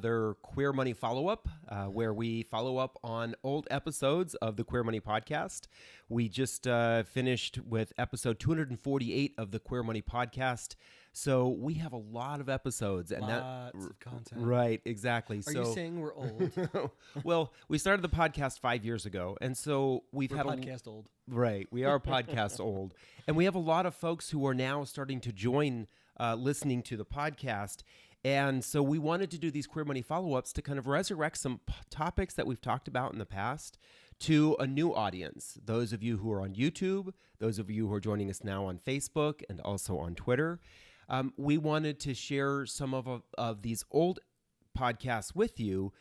Their Queer Money follow-up, where we follow up on old episodes of the Queer Money podcast. We just finished with episode 248 of the Queer Money podcast. So we have a lot of episodes. And Lots of content. Right, exactly. Are you saying we're old? Well, we started the podcast 5 years ago. And so we're podcast old. Right, we are podcast old. And we have a lot of folks who are now starting to join listening to the podcast. And so we wanted to do these Queer Money follow-ups to kind of resurrect some topics that we've talked about in the past to a new audience. Those of you who are on YouTube, those of you who are joining us now on Facebook and also on Twitter. We wanted to share some of these old podcasts with you,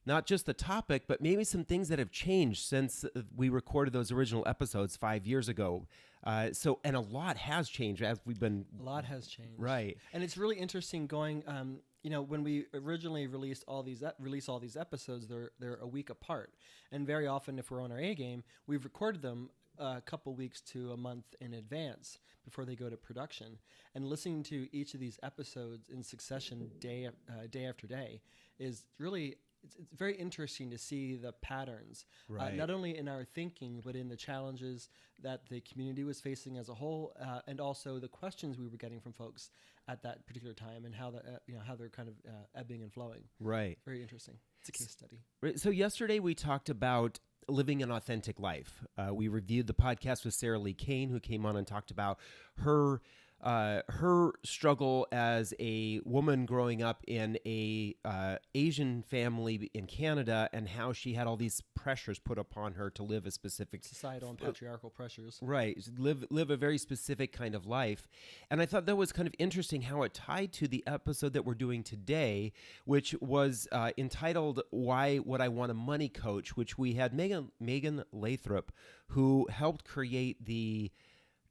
not just the topic, but maybe some things that have changed since we recorded those original episodes 5 years ago. And a lot has changed as we've been. A lot has changed, right? And it's really interesting going. When we originally released all these episodes, they're a week apart, and very often, if we're on our A game, we've recorded them a couple weeks to a month in advance before they go to production. And listening to each of these episodes in succession, day after day, is really. It's very interesting to see the patterns, right. Not only in our thinking, but in the challenges that the community was facing as a whole, and also the questions we were getting from folks at that particular time, and how how they're kind of ebbing and flowing. Right. Very interesting. It's a case study. Right. So yesterday we talked about living an authentic life. We reviewed the podcast with Sarah Lee Kane, who came on and talked about her struggle as a woman growing up in a Asian family in Canada, and how she had all these pressures put upon her to live a specific societal and patriarchal pressures. Right, live a very specific kind of life. And I thought that was kind of interesting how it tied to the episode that we're doing today, which was entitled "Why Would I Want a Money Coach?" which we had Megan Lathrop, who helped create the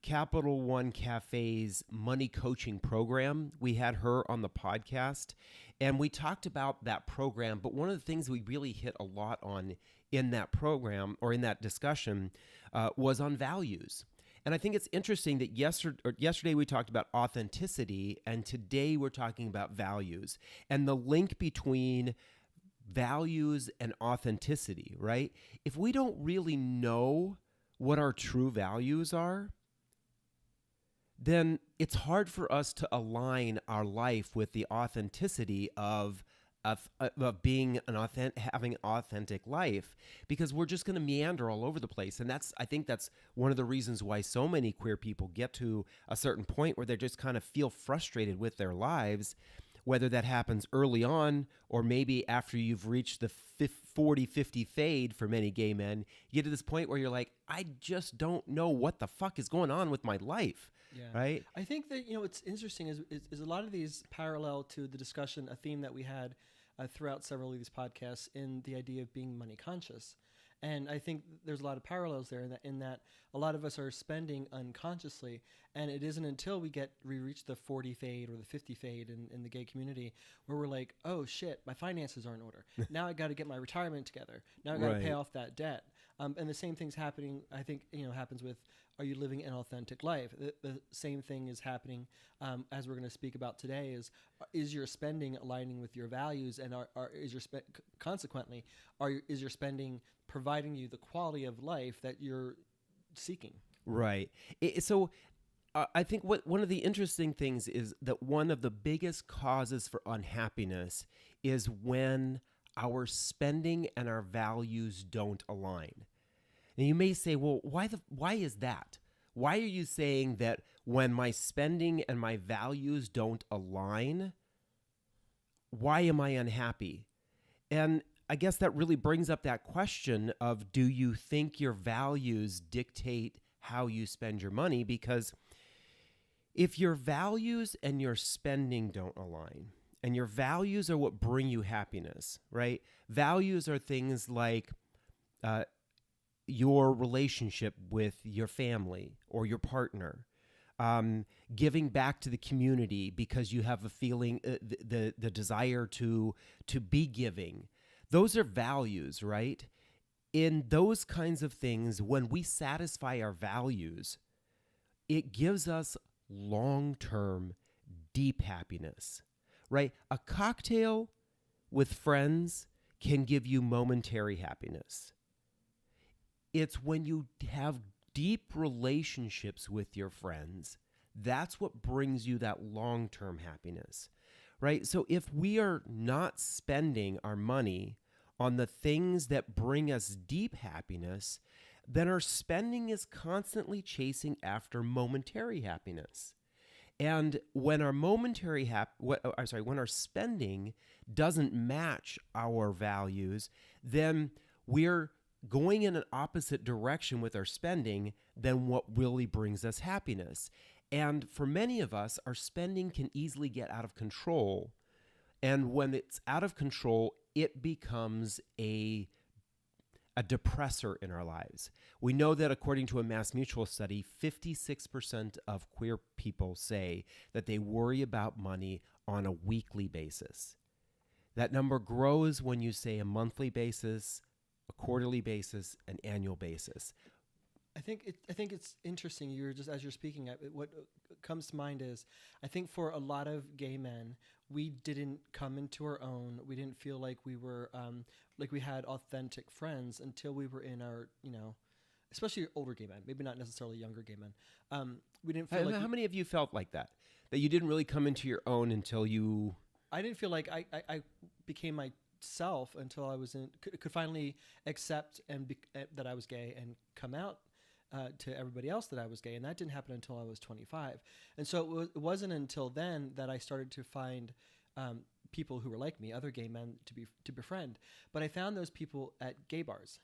Capital One Cafe's money coaching program. We had her on the podcast, and we talked about that program. But one of the things we really hit a lot on in that program, or in that discussion, was on values. And I think it's interesting that yesterday we talked about authenticity, and today we're talking about values and the link between values and authenticity, right? If we don't really know what our true values are, then it's hard for us to align our life with the authenticity of being having an authentic life, because we're just going to meander all over the place. And I think that's one of the reasons why so many queer people get to a certain point where they just kind of feel frustrated with their lives, whether that happens early on or maybe after you've reached the 40-50 fade for many gay men. You get to this point where you're like, I just don't know what the fuck is going on with my life. Yeah. Right. I think that, what's interesting is a lot of these parallel to the discussion, a theme that we had throughout several of these podcasts, in the idea of being money conscious. And I think there's a lot of parallels there in that a lot of us are spending unconsciously, and it isn't until we reach the 40 fade or the 50 fade in the gay community where we're like, oh shit, my finances are in order. Now I got to get my retirement together. Now I got to pay off that debt. And the same thing's happening, I think, happens with, are you living an authentic life? The same thing is happening, as we're going to speak about today, is your spending aligning with your values, and consequently, is your spending providing you the quality of life that you're seeking? Right. So I think one of the interesting things is that one of the biggest causes for unhappiness is when our spending and our values don't align. And you may say, well, why is that? Why are you saying that when my spending and my values don't align, why am I unhappy? And I guess that really brings up that question of, do you think your values dictate how you spend your money? Because if your values and your spending don't align, and your values are what bring you happiness, right? Values are things like your relationship with your family or your partner, giving back to the community because you have a feeling, the desire to be giving. Those are values, right? In those kinds of things, when we satisfy our values, it gives us long-term, deep happiness, right? A cocktail with friends can give you momentary happiness. It's when you have deep relationships with your friends, that's what brings you that long-term happiness, right? So if we are not spending our money on the things that bring us deep happiness, then our spending is constantly chasing after momentary happiness. And when our when our spending doesn't match our values, then we're going in an opposite direction with our spending than what really brings us happiness. And for many of us, our spending can easily get out of control. And when it's out of control, it becomes a depressor in our lives. We know that according to a Mass Mutual study, 56% of queer people say that they worry about money on a weekly basis. That number grows when you say a monthly basis, a quarterly basis, an annual basis. I think it's interesting. As you're speaking, what comes to mind is I think for a lot of gay men, we didn't come into our own. We didn't feel like we were like we had authentic friends until we were in our, especially older gay men, maybe not necessarily younger gay men. We didn't feel How many of you felt like that you didn't really come into your own until you? I didn't feel like I became myself until I was could finally accept that I was gay and come out to everybody else that I was gay, and that didn't happen until I was 25. And so it wasn't until then that I started to find people who were like me, other gay men to befriend. But I found those people at gay bars.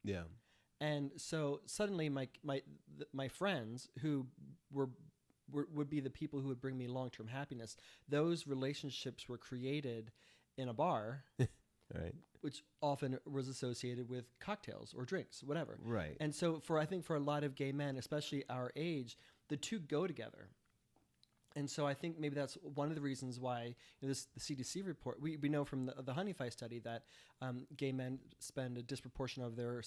Yeah. And so suddenly my friends who would be the people who would bring me long-term happiness, those relationships were created in a bar. Right. Which often was associated with cocktails or drinks, whatever. Right. And so I think for a lot of gay men, especially our age, the two go together. And so I think maybe that's one of the reasons why the CDC report, we know from the Honeyfi study that gay men spend a disproportion of their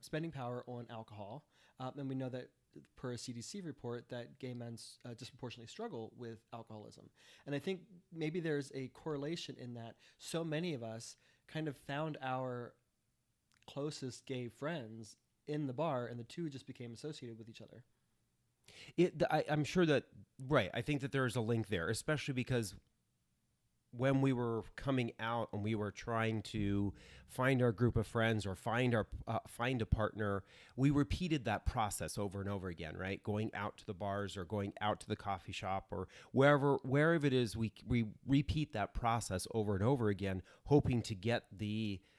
spending power on alcohol. And we know that per a CDC report that gay men disproportionately struggle with alcoholism. And I think maybe there's a correlation in that so many of us kind of found our closest gay friends in the bar, and the two just became associated with each other. I'm sure that, right, I think that there is a link there, especially because when we were coming out and we were trying to find our group of friends or find a partner, we repeated that process over and over again, right? Going out to the bars or going out to the coffee shop or wherever it is, we repeat that process over and over again, hoping to get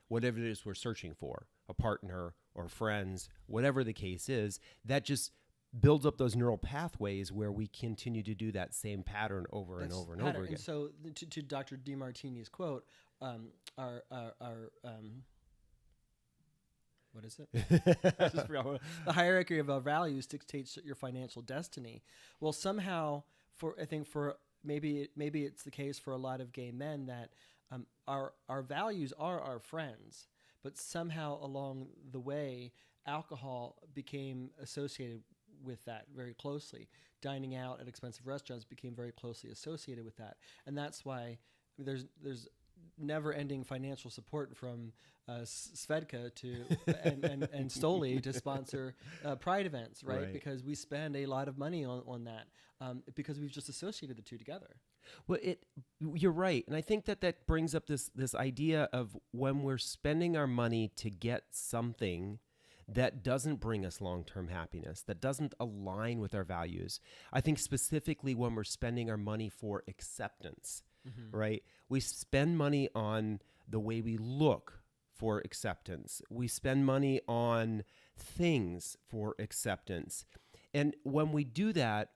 whatever it is we're searching for, a partner or friends, whatever the case is. That just builds up those neural pathways where we continue to do that same pattern over and over again. And so to Dr. DeMartini's quote, what is it? The hierarchy of our values dictates your financial destiny. Well, somehow, maybe it's the case for a lot of gay men that our values are our friends, but somehow along the way, alcohol became associated with that very closely. Dining out at expensive restaurants became very closely associated with that. And that's why there's never-ending financial support from Svedka and Stoli to sponsor Pride events, right? Because we spend a lot of money on that because we've just associated the two together. Well, you're right. And I think that brings up this idea of when we're spending our money to get something that doesn't bring us long-term happiness, that doesn't align with our values. I think specifically when we're spending our money for acceptance, right? We spend money on the way we look for acceptance. We spend money on things for acceptance. And when we do that,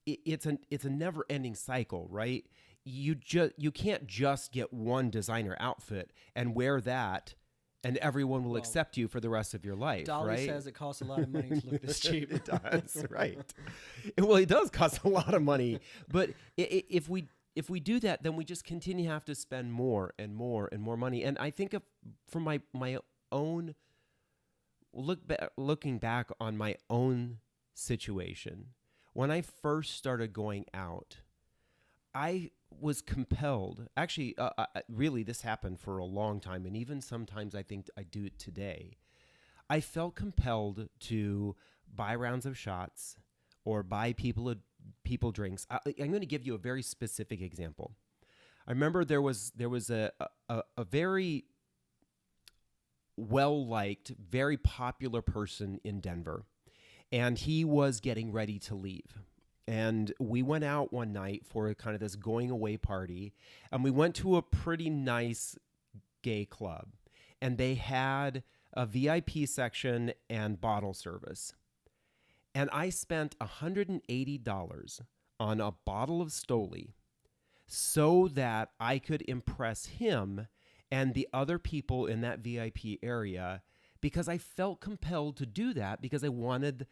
it's a never-ending cycle, right? You can't just get one designer outfit and wear that and everyone will accept you for the rest of your life, Dolly right? says it costs a lot of money to look this cheap. It does, right? Well, it does cost a lot of money. But if we do that, then we just continue to have to spend more and more and more money. And I think from my own looking back on my own situation, when I first started going out, I was compelled. Actually, really, this happened for a long time, and even sometimes I think I do it today. I felt compelled to buy rounds of shots or buy people drinks. I'm going to give you a very specific example. I remember there was a very well liked, very popular person in Denver, and he was getting ready to leave. And we went out one night for kind of this going away party, and we went to a pretty nice gay club, and they had a VIP section and bottle service. And I spent $180 on a bottle of Stoli so that I could impress him and the other people in that VIP area, because I felt compelled to do that because I wanted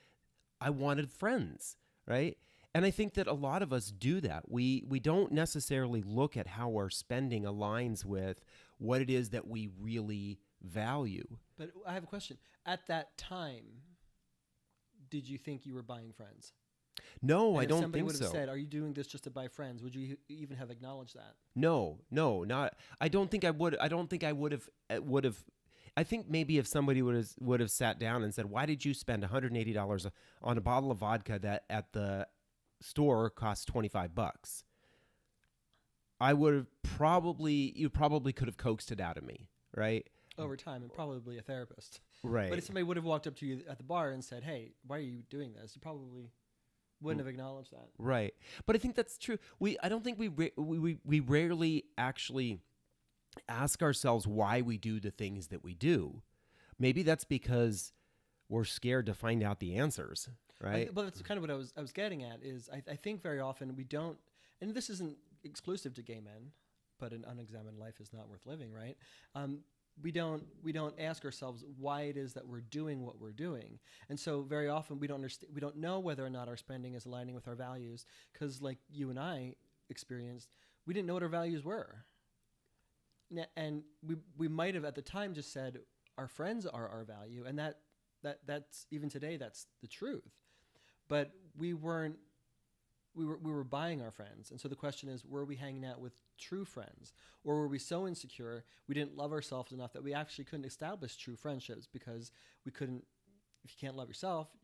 friends, right? And I think that a lot of us do that. We don't necessarily look at how our spending aligns with what it is that we really value. But I have a question. At that time, did you think you were buying friends? No, And I if don't somebody think would have so. said, "Are you doing this just to buy friends?" Would you even have acknowledged that? No, not. I don't think I would. I don't think I would have. Would have. I think maybe if somebody would have sat down and said, "Why did you spend $180 on a bottle of vodka that at the store costs $25?" I would have probably. You probably could have coaxed it out of me, right? Over time, and probably a therapist. Right. But if somebody would have walked up to you at the bar and said, "Hey, why are you doing this?" You probably wouldn't have acknowledged that. Right. But I think that's true. I don't think we rarely actually ask ourselves why we do the things that we do. Maybe that's because we're scared to find out the answers, right? But that's kind of what I was getting at is I think very often we don't, and this isn't exclusive to gay men, but an unexamined life is not worth living, right? We don't ask ourselves why it is that we're doing what we're doing, and so very often we don't know whether or not our spending is aligning with our values, because like you and I experienced, we didn't know what our values were, and we might have at the time just said our friends are our value, and that's even today that's the truth, but we weren't. We were buying our friends. And so the question is, were we hanging out with true friends? Or were we so insecure we didn't love ourselves enough that we actually couldn't establish true friendships because we couldn't, if you can't love yourself,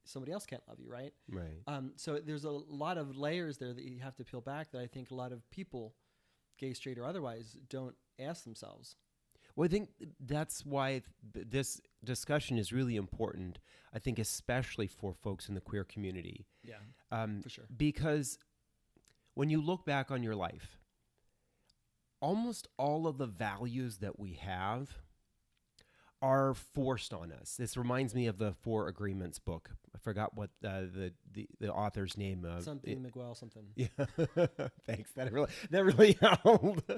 somebody else can't love you, right? Right. So there's a lot of layers there that you have to peel back that I think a lot of people, gay, straight, or otherwise, don't ask themselves. Well, I think that's why this discussion is really important. I think especially for folks in the queer community. Yeah, for sure. Because when you look back on your life, almost all of the values that we have are forced on us. This reminds me of the Four Agreements book. I forgot what the author's name. Something Miguel something. Yeah, thanks. That really helped.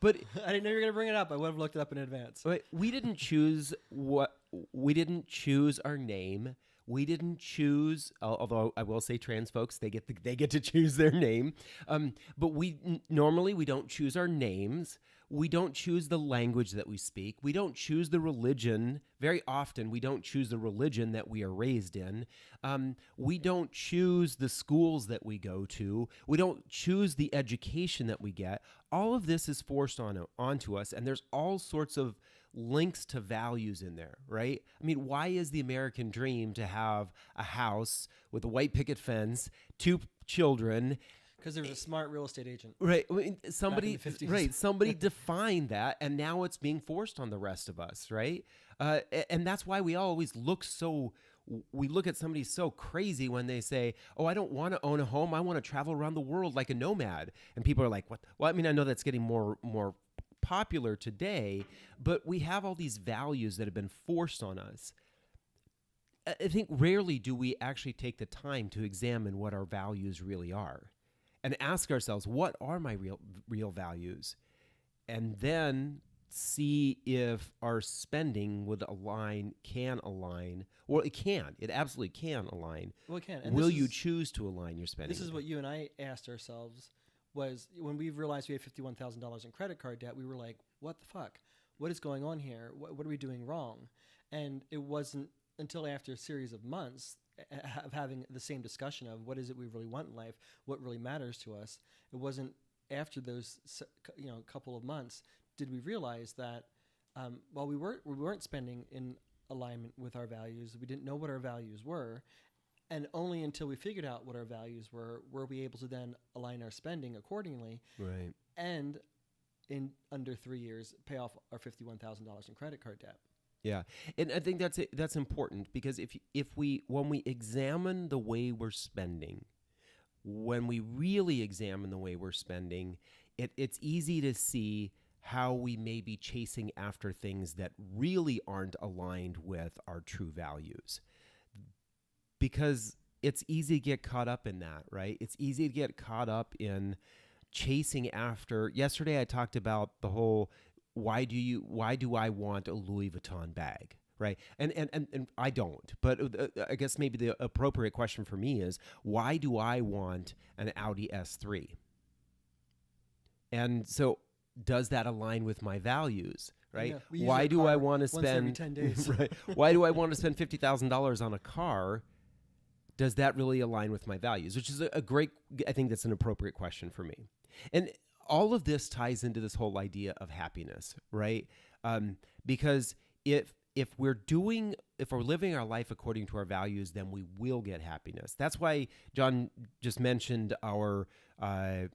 But I didn't know you were gonna bring it up. I would have looked it up in advance. we didn't choose we didn't choose our name. We didn't choose, although I will say trans folks, they get to choose their name. But normally we don't choose our names. We don't choose the language that we speak. We don't choose the religion. Very often we don't choose the religion that we are raised in. We don't choose the schools that we go to. We don't choose the education that we get. All of this is forced onto us, and there's all sorts of links to values in there, right? I mean, why is the American dream to have a house with a white picket fence, 2 children? Because there was a smart real estate agent. Right. I mean, somebody, Back in the 50s. right. Somebody defined that, and now it's being forced on the rest of us, right? And that's why we always look at somebody so crazy when they say, "Oh, I don't want to own a home. I want to travel around the world like a nomad." And people are like, "What?" Well, I mean, I know that's getting more popular today, but we have all these values that have been forced on us. I think rarely do we actually take the time to examine what our values really are and ask ourselves, what are my real values? And then see if our spending can align, or it absolutely can align. Well, it can. And Will you choose to align your spending? This is what you and I asked ourselves, was when we realized we had $51,000 in credit card debt, we were like, what the fuck? What is going on here? What are we doing wrong? And it wasn't until after a series of months of having the same discussion of what is it we really want in life, what really matters to us. It wasn't after those, couple of months, did we realize that while we weren't spending in alignment with our values, we didn't know what our values were, and only until we figured out what our values were we able to then align our spending accordingly. Right. And in under 3 years, pay off our $51,000 in credit card debt. Yeah, and I think that's important, because when we examine the way we're spending, when we really examine the way we're spending, it's easy to see how we may be chasing after things that really aren't aligned with our true values. Because it's easy to get caught up in that, right? It's easy to get caught up in chasing after. Yesterday I talked about the whole why do I want a Louis Vuitton bag, right? And I don't, but I guess maybe the appropriate question for me is, why do I want an Audi S3? And so does that align with my values, right? Yeah, why do I want to spend spend every 10 days? Right? Why do I want to spend $50,000 on a car? Does that really align with my values? Which is a great, I think that's an appropriate question for me. And all of this ties into this whole idea of happiness, right? Because if we're living our life according to our values, then we will get happiness. That's why John just mentioned our 5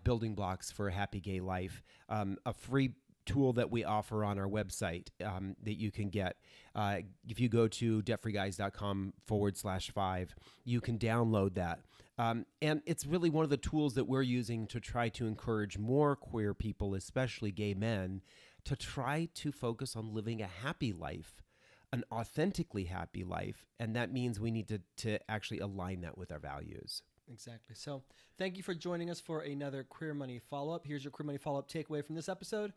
building blocks for a happy gay life, a free tool that we offer on our website that you can get. If you go to debtfreeguys.com/5, you can download that. And it's really one of the tools that we're using to try to encourage more queer people, especially gay men, to try to focus on living a happy life, an authentically happy life. And that means we need to actually align that with our values. Exactly. So thank you for joining us for another Queer Money Follow-Up. Here's your Queer Money Follow-Up takeaway from this episode.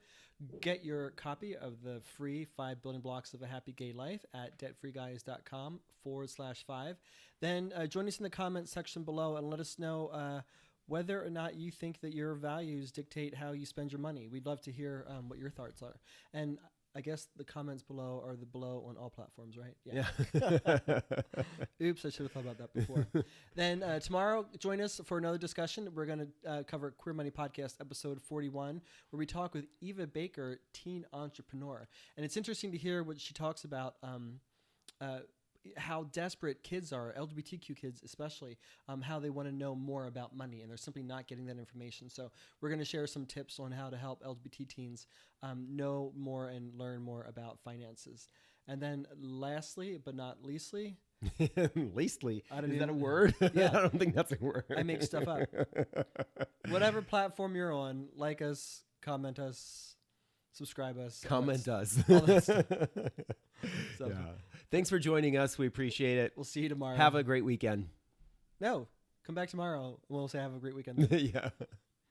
Get your copy of the free 5 Building Blocks of a Happy Gay Life at debtfreeguys.com/5. Then join us in the comments section below and let us know whether or not you think that your values dictate how you spend your money. We'd love to hear what your thoughts are. And I guess the comments below are below on all platforms, right? Yeah. Oops, I should have thought about that before. Then tomorrow, join us for another discussion. We're going to cover Queer Money Podcast episode 41, where we talk with Eva Baker, teen entrepreneur. And it's interesting to hear what she talks about, how desperate kids are, LGBTQ kids especially, how they want to know more about money, and they're simply not getting that information. So we're going to share some tips on how to help LGBT teens know more and learn more about finances. And then lastly, but not leastly... Leastly? Is that a word? Yeah. I don't think that's a word. I make stuff up. Whatever platform you're on, like us, comment us, subscribe us. Comment us. All that stuff. So, yeah. Thanks for joining us. We appreciate it. We'll see you tomorrow. Have a great weekend. No, come back tomorrow. We'll say have a great weekend. Yeah.